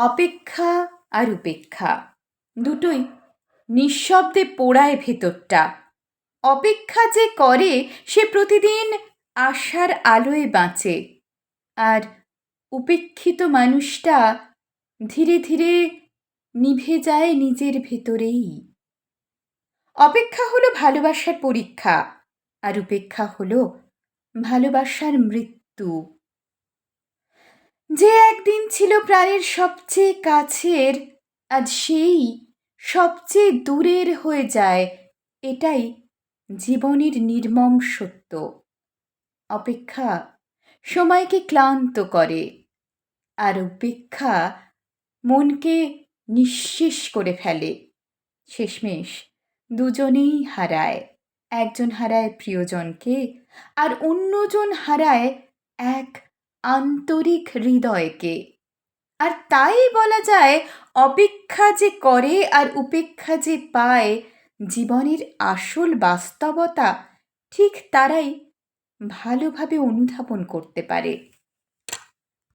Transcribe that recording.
অপেক্ষা আর উপেক্ষা দুটোই নিঃশব্দে পোড়ায় ভেতরটা। অপেক্ষা যে করে সে প্রতিদিন আশার আলোয় বাঁচে, আর উপেক্ষিত মানুষটা ধীরে ধীরে নিভে যায় নিজের ভেতরেই। অপেক্ষা হলো ভালোবাসার পরীক্ষা, আর উপেক্ষা হলো ভালোবাসার মৃত্যু। যে একদিন ছিল প্রাণের সবচেয়ে কাছের, আজ সেই সবচেয়ে দূরের হয়ে যায়, এটাই জীবনের নির্মম সত্য। অপেক্ষা সময়কে ক্লান্ত করে, আর উপেক্ষা মনকে নিঃশেষ করে ফেলে। শেষমেশ দুজনেই হারায়। একজন হারায় প্রিয়জনকে, আর অন্যজন হারায় এক আন্তরিক হৃদয়কে। আর তাই বলা যায়, অপেক্ষা যে করে আর উপেক্ষা যে পায়, জীবনের আসল বাস্তবতা ঠিক তারাই ভালোভাবে অনুধাবন করতে পারে।